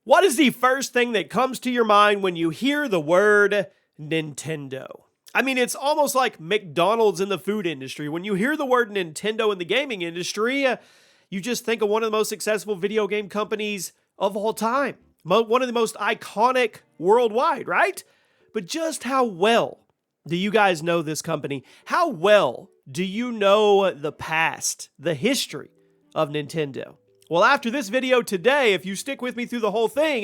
What is the first thing that comes to your mind when you hear the word Nintendo? I mean, it's almost like McDonald's in the food industry. When you hear the word Nintendo in the gaming industry, you just think of one of the most successful video game companies of all time. One of the most iconic worldwide, right? But just how well do you guys know this company? How well do you know the past, the history of Nintendo? Well, after this video today, if you stick with me through the whole thing,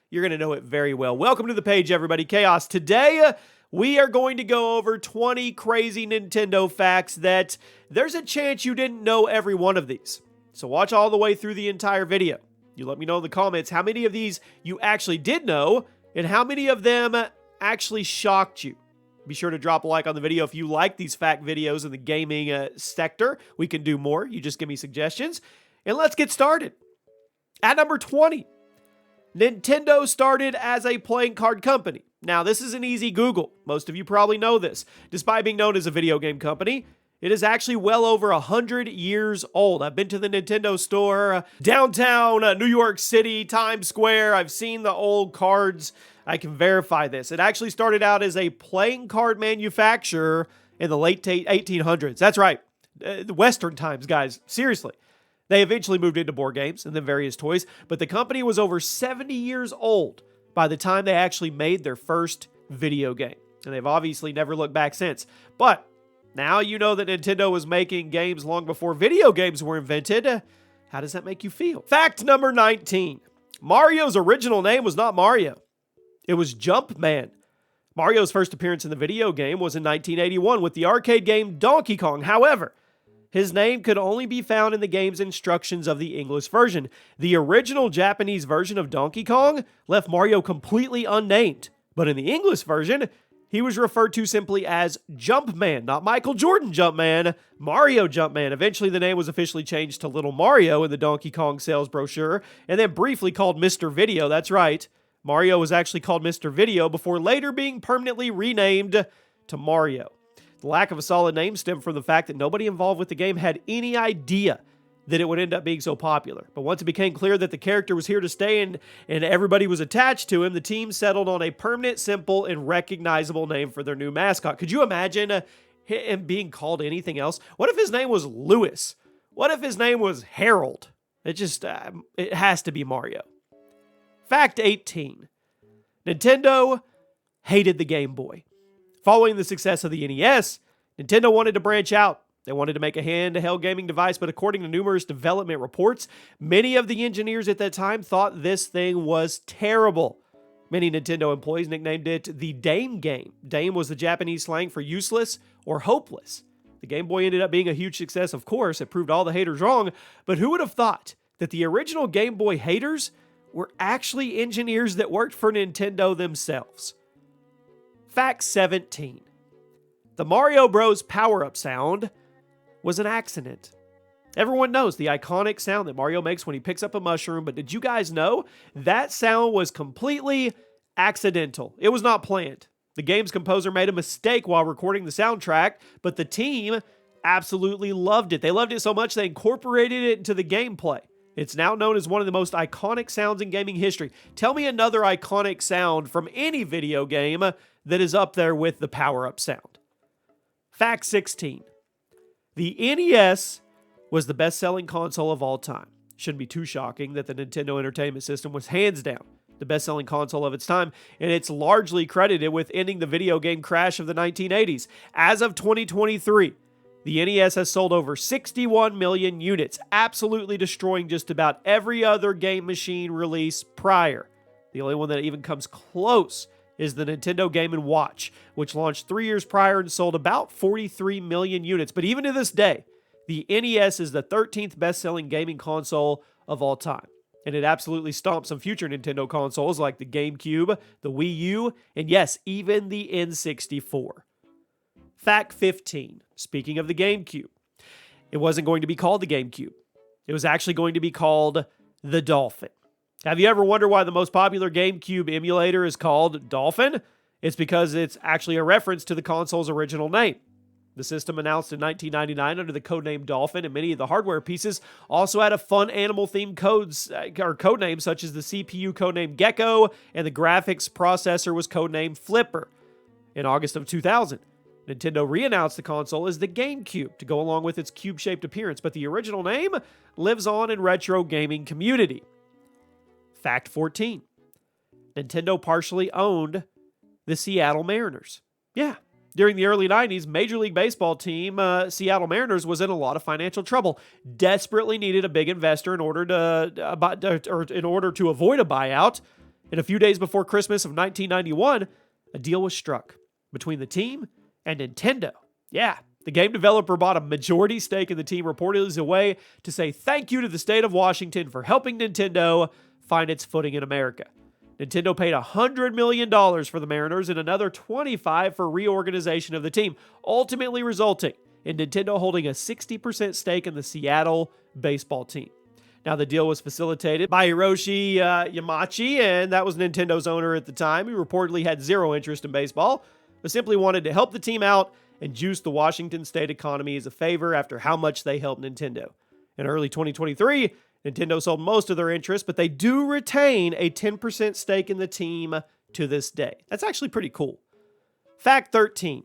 you're going to know it very well. Welcome to the page, everybody. Chaos. Today, we are going to go over 20 crazy Nintendo facts that there's a chance you didn't know every one of these. So watch all the way through the entire video. You let me know in the comments how many of these you actually did know and how many of them actually shocked you. Be sure to drop a like on the video if you like these fact videos in the gaming sector. We can do more. You just give me suggestions. And let's get started. At number 20, Nintendo started as a playing card company. Now, this is an easy Google. Most of you probably know this. Despite being known as a video game company, it is actually well over 100 years old. I've been to the Nintendo store downtown New York City, Times Square. I've seen the old cards. I can verify this. It actually started out as a playing card manufacturer in the late 1800s. That's right. Western times, guys. Seriously. They eventually moved into board games and then various toys, but the company was over 70 years old by the time they actually made their first video game. And they've obviously never looked back since. But now you know that Nintendo was making games long before video games were invented. How does that make you feel? Fact number 19. Mario's original name was not Mario. It was Jumpman. Mario's first appearance in the video game was in 1981 with the arcade game Donkey Kong. However, his name could only be found in the game's instructions of the English version. The original Japanese version of Donkey Kong left Mario completely unnamed, but in the English version, he was referred to simply as Jumpman, not Michael Jordan Jumpman, Mario Jumpman. Eventually, the name was officially changed to Little Mario in the Donkey Kong sales brochure, and then briefly called Mr. Video. That's right, Mario was actually called Mr. Video before later being permanently renamed to Mario. The lack of a solid name stemmed from the fact that nobody involved with the game had any idea that it would end up being so popular. But once it became clear that the character was here to stay and everybody was attached to him, the team settled on a permanent, simple, and recognizable name for their new mascot. Could you imagine him being called anything else? What if his name was Lewis? What if his name was Harold? It has to be Mario. Fact 18. Nintendo hated the Game Boy. Following the success of the NES, Nintendo wanted to branch out. They wanted to make a handheld gaming device, but according to numerous development reports, many of the engineers at that time thought this thing was terrible. Many Nintendo employees nicknamed it the Dame game. Dame was the Japanese slang for useless or hopeless. The Game Boy ended up being a huge success, of course. It proved all the haters wrong, but who would have thought that the original Game Boy haters were actually engineers that worked for Nintendo themselves? Fact 17. The Mario Bros. Power-Up sound was an accident. Everyone knows the iconic sound that Mario makes when he picks up a mushroom, but did you guys know that sound was completely accidental? It was not planned. The game's composer made a mistake while recording the soundtrack, but the team absolutely loved it. They loved it so much they incorporated it into the gameplay. It's now known as one of the most iconic sounds in gaming history. Tell me another iconic sound from any video game that is up there with the power-up sound. Fact 16. The NES was the best-selling console of all time. Shouldn't be too shocking that the Nintendo Entertainment System was hands down the best-selling console of its time, and it's largely credited with ending the video game crash of the 1980s. As of 2023, the NES has sold over 61 million units, absolutely destroying just about every other game machine release prior. The only one that even comes close is the Nintendo Game & Watch, which launched 3 years prior and sold about 43 million units. But even to this day, the NES is the 13th best-selling gaming console of all time. And it absolutely stomped some future Nintendo consoles like the GameCube, the Wii U, and yes, even the N64. Fact 15. Speaking of the GameCube, it wasn't going to be called the GameCube. It was actually going to be called the Dolphin. Have you ever wondered why the most popular GameCube emulator is called Dolphin? It's because it's actually a reference to the console's original name. The system, announced in 1999 under the codename Dolphin, and many of the hardware pieces also had a fun animal-themed codename, such as the CPU codename Gecko, and the graphics processor was codenamed Flipper. In August of 2000, Nintendo re-announced the console as the GameCube to go along with its cube-shaped appearance, but the original name lives on in retro gaming community. Fact 14. Nintendo partially owned the Seattle Mariners. Yeah. During the early 90s, Major League Baseball team Seattle Mariners was in a lot of financial trouble. Desperately needed a big investor in order to avoid a buyout. And a few days before Christmas of 1991, a deal was struck between the team and Nintendo. Yeah, the game developer bought a majority stake in the team, reportedly as a way to say thank you to the state of Washington for helping Nintendo find its footing in America. Nintendo paid $100 million for the Mariners and another $25 for reorganization of the team, ultimately resulting in Nintendo holding a 60% stake in the Seattle baseball team. Now, the deal was facilitated by Hiroshi Yamauchi, and that was Nintendo's owner at the time, who reportedly had zero interest in baseball, but simply wanted to help the team out and juice the Washington state economy as a favor after how much they helped Nintendo. In early 2023, Nintendo sold most of their interest, but they do retain a 10% stake in the team to this day. That's actually pretty cool. Fact 13.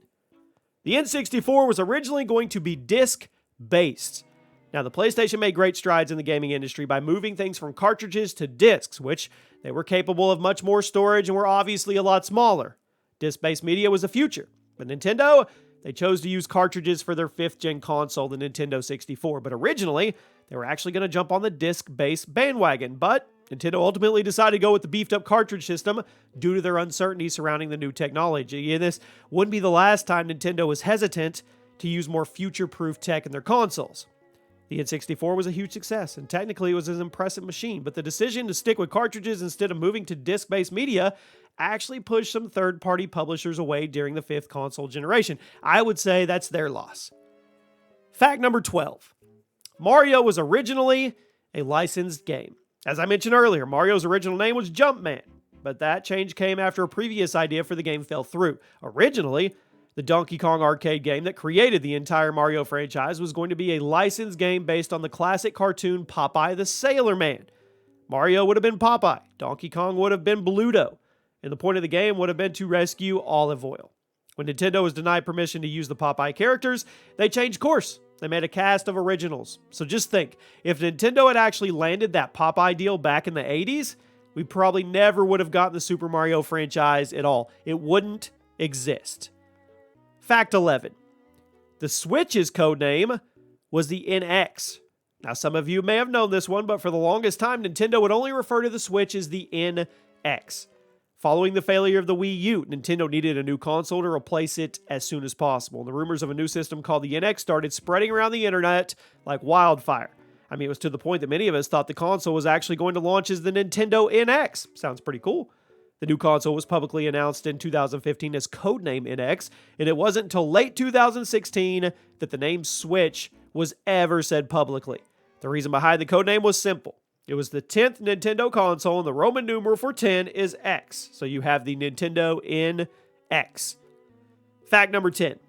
The N64 was originally going to be disc-based. Now, the PlayStation made great strides in the gaming industry by moving things from cartridges to discs, which they were capable of much more storage and were obviously a lot smaller. Disc-based media was the future, but Nintendo, they chose to use cartridges for their 5th-gen console, the Nintendo 64, but originally, they were actually going to jump on the disc-based bandwagon, but Nintendo ultimately decided to go with the beefed-up cartridge system due to their uncertainty surrounding the new technology. And this wouldn't be the last time Nintendo was hesitant to use more future-proof tech in their consoles. The N64 was a huge success, and technically it was an impressive machine, but the decision to stick with cartridges instead of moving to disc-based media actually pushed some third-party publishers away during the 5th console generation. I would say that's their loss. Fact number 12. Mario was originally a licensed game. As I mentioned earlier, Mario's original name was Jumpman, but that change came after a previous idea for the game fell through. Originally, the Donkey Kong arcade game that created the entire Mario franchise was going to be a licensed game based on the classic cartoon Popeye the Sailor Man. Mario would have been Popeye, Donkey Kong would have been Bluto, and the point of the game would have been to rescue Olive Oyl. When Nintendo was denied permission to use the Popeye characters, they changed course. They made a cast of originals. So just think, if Nintendo had actually landed that Popeye deal back in the 80s, we probably never would have gotten the Super Mario franchise at all. It wouldn't exist. Fact 11. The Switch's codename was the NX. Now, some of you may have known this one, but for the longest time, Nintendo would only refer to the Switch as the NX. Following the failure of the Wii U, Nintendo needed a new console to replace it as soon as possible. The rumors of a new system called the NX started spreading around the internet like wildfire. I mean, it was to the point that many of us thought the console was actually going to launch as the Nintendo NX. Sounds pretty cool. The new console was publicly announced in 2015 as codename NX, and it wasn't until late 2016 that the name Switch was ever said publicly. The reason behind the codename was simple. It was the 10th Nintendo console, and the Roman numeral for 10 is X. So you have the Nintendo NX. Fact number 10.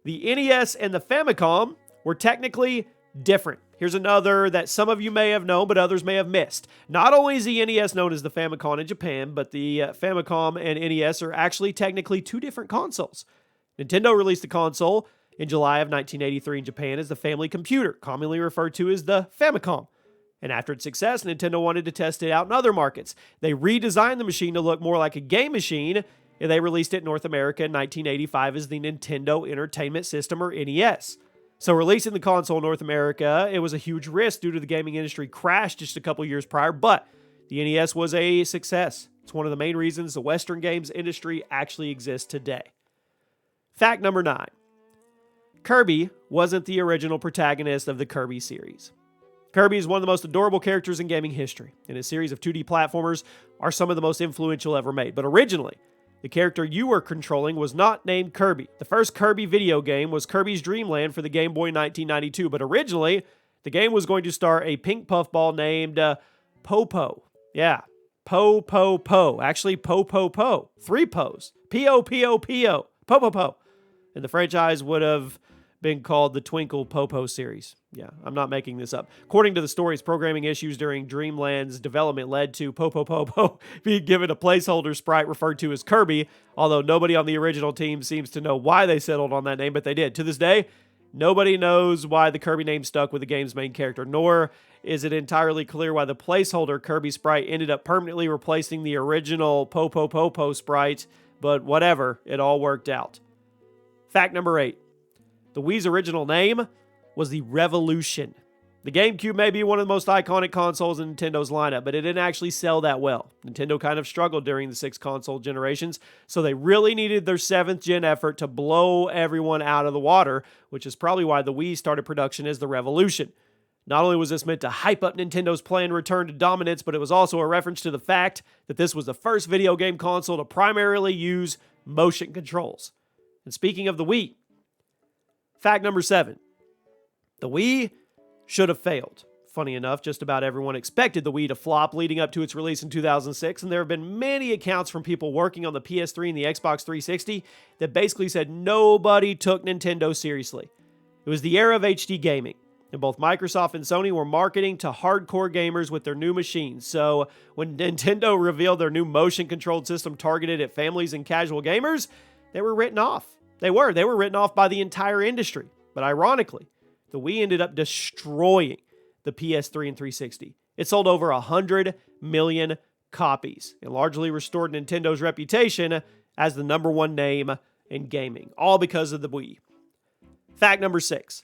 The NES and the Famicom were technically different. Here's another that some of you may have known, but others may have missed. Not only is the NES known as the Famicom in Japan, but the Famicom and NES are actually technically two different consoles. Nintendo released the console in July of 1983 in Japan as the Family Computer, commonly referred to as the Famicom. And after its success, Nintendo wanted to test it out in other markets. They redesigned the machine to look more like a game machine, and they released it in North America in 1985 as the Nintendo Entertainment System, or NES. So releasing the console in North America, it was a huge risk due to the gaming industry crash just a couple years prior, but the NES was a success. It's one of the main reasons the Western games industry actually exists today. Fact number 9. Kirby wasn't the original protagonist of the Kirby series. Kirby is one of the most adorable characters in gaming history, and his series of 2D platformers are some of the most influential ever made. But originally, the character you were controlling was not named Kirby. The first Kirby video game was Kirby's Dream Land for the Game Boy in 1992, but originally, the game was going to star a pink puffball named Popo. Yeah, Po. Actually, Po. 3 Po's. P-O-P-O-P-O. Po. And the franchise would have been called the Twinkle Popo series. Yeah, I'm not making this up. According to the stories, programming issues during Dreamland's development led to Popo Popo being given a placeholder sprite referred to as Kirby, although nobody on the original team seems to know why they settled on that name, but they did. To this day, nobody knows why the Kirby name stuck with the game's main character, nor is it entirely clear why the placeholder Kirby sprite ended up permanently replacing the original Popo Popo sprite, but whatever, it all worked out. Fact number 8. The Wii's original name was the Revolution. The GameCube may be one of the most iconic consoles in Nintendo's lineup, but it didn't actually sell that well. Nintendo kind of struggled during the 6 console generations, so they really needed their 7th gen effort to blow everyone out of the water, which is probably why the Wii started production as the Revolution. Not only was this meant to hype up Nintendo's planned return to dominance, but it was also a reference to the fact that this was the first video game console to primarily use motion controls. And speaking of the Wii, fact number 7. The Wii should have failed. Funny enough, just about everyone expected the Wii to flop leading up to its release in 2006, and there have been many accounts from people working on the PS3 and the Xbox 360 that basically said nobody took Nintendo seriously. It was the era of HD gaming, and both Microsoft and Sony were marketing to hardcore gamers with their new machines. So when Nintendo revealed their new motion-controlled system targeted at families and casual gamers, they were written off. They were written off by the entire industry. But ironically, the Wii ended up destroying the PS3 and 360. It sold over 100 million copies and largely restored Nintendo's reputation as the number one name in gaming, all because of the Wii. Fact number 6.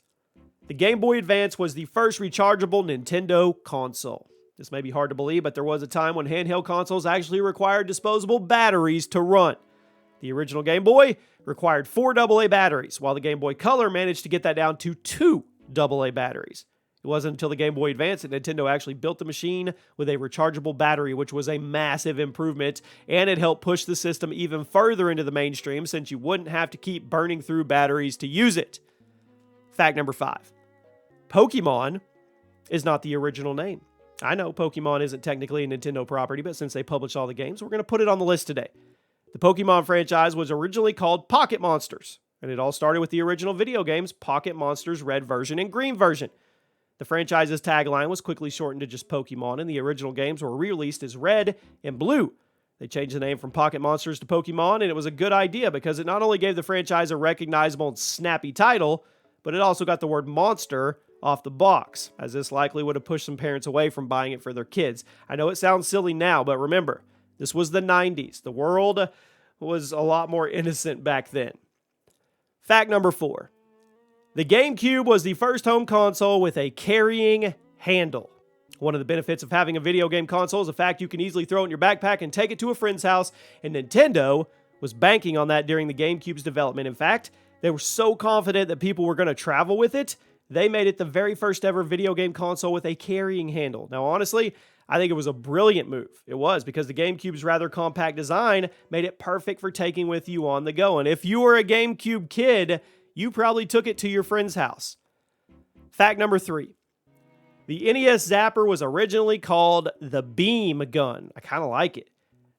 The Game Boy Advance was the first rechargeable Nintendo console. This may be hard to believe, but there was a time when handheld consoles actually required disposable batteries to run. The original Game Boy required 4 AA batteries, while the Game Boy Color managed to get that down to 2 AA batteries. It wasn't until the Game Boy Advance that Nintendo actually built the machine with a rechargeable battery, which was a massive improvement, and it helped push the system even further into the mainstream since you wouldn't have to keep burning through batteries to use it. Fact number 5. Pokemon is not the original name. I know Pokemon isn't technically a Nintendo property, but since they publish all the games, we're going to put it on the list today. The Pokemon franchise was originally called Pocket Monsters, and it all started with the original video games Pocket Monsters Red version and Green version. The franchise's tagline was quickly shortened to just Pokemon, and the original games were re-released as Red and Blue. They changed the name from Pocket Monsters to Pokemon, and it was a good idea because it not only gave the franchise a recognizable and snappy title, but it also got the word monster off the box, as this likely would have pushed some parents away from buying it for their kids. I know it sounds silly now, but remember, this was the 90s. The world was a lot more innocent back then. Fact number 4. The GameCube was the first home console with a carrying handle. One of the benefits of having a video game console is the fact you can easily throw it in your backpack and take it to a friend's house, and Nintendo was banking on that during the GameCube's development. In fact, they were so confident that people were going to travel with it, they made it the very first ever video game console with a carrying handle. Now, honestly, I think it was a brilliant move. It was, because the GameCube's rather compact design made it perfect for taking with you on the go. And if you were a GameCube kid, you probably took it to your friend's house. Fact number 3. The NES Zapper was originally called the Beam Gun. I kind of like it.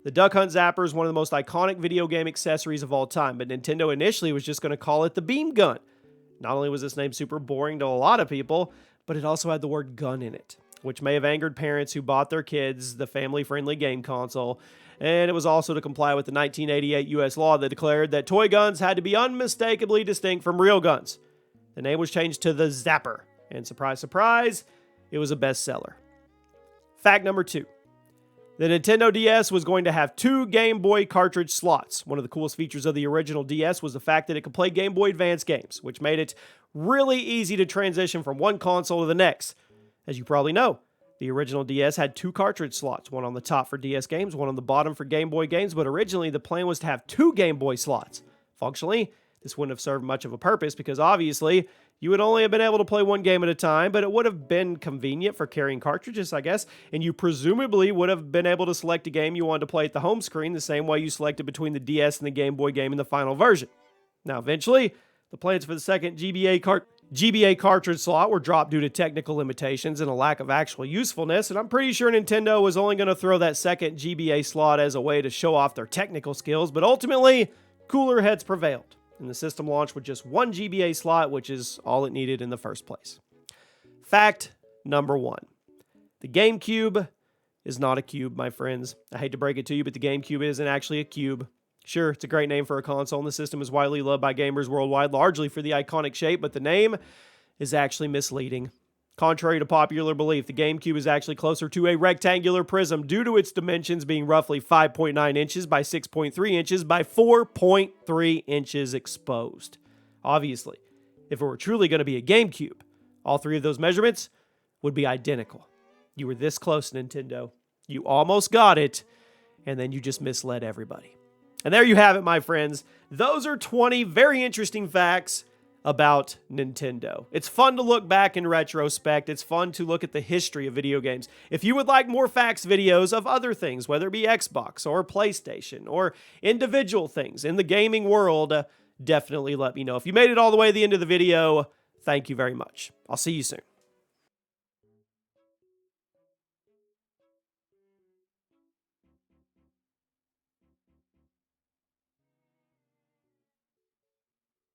The Duck Hunt Zapper is one of the most iconic video game accessories of all time, but Nintendo initially was just going to call it the Beam Gun. Not only was this name super boring to a lot of people, but it also had the word gun in it, which may have angered parents who bought their kids the family-friendly game console. And it was also to comply with the 1988 U.S. law that declared that toy guns had to be unmistakably distinct from real guns. The name was changed to the Zapper, and surprise, surprise, it was a bestseller. Fact number 2. The Nintendo DS was going to have 2 Game Boy cartridge slots. One of the coolest features of the original DS was the fact that it could play Game Boy Advance games, which made it really easy to transition from one console to the next. As you probably know, the original DS had 2 cartridge slots, one on the top for DS games, one on the bottom for Game Boy games, but originally the plan was to have 2 Game Boy slots. Functionally, this wouldn't have served much of a purpose because obviously you would only have been able to play one game at a time, but it would have been convenient for carrying cartridges, I guess, and you presumably would have been able to select a game you wanted to play at the home screen the same way you selected between the DS and the Game Boy game in the final version. Now, eventually, the plans for the second GBA cartridge slot were dropped due to technical limitations and a lack of actual usefulness, and I'm pretty sure Nintendo was only going to throw that second GBA slot as a way to show off their technical skills, but ultimately, cooler heads prevailed. and the system launched with just 1 GBA slot, which is all it needed in the first place. Fact number 1. The GameCube is not a cube, my friends. I hate to break it to you, but the GameCube isn't actually a cube. Sure, it's a great name for a console, and the system is widely loved by gamers worldwide, largely for the iconic shape, but the name is actually misleading. Contrary to popular belief, the GameCube is actually closer to a rectangular prism due to its dimensions being roughly 5.9 inches by 6.3 inches by 4.3 inches exposed. Obviously, if it were truly going to be a GameCube, all three of those measurements would be identical. You were this close, Nintendo. You almost got it, and then you just misled everybody. And there you have it, my friends. Those are 20 very interesting facts about Nintendo. It's fun to look back in retrospect. It's fun to look at the history of video games. If you would like more facts videos of other things, whether it be Xbox or PlayStation or individual things in the gaming world, definitely let me know. If you made it all the way to the end of the video, thank you very much. I'll see you soon.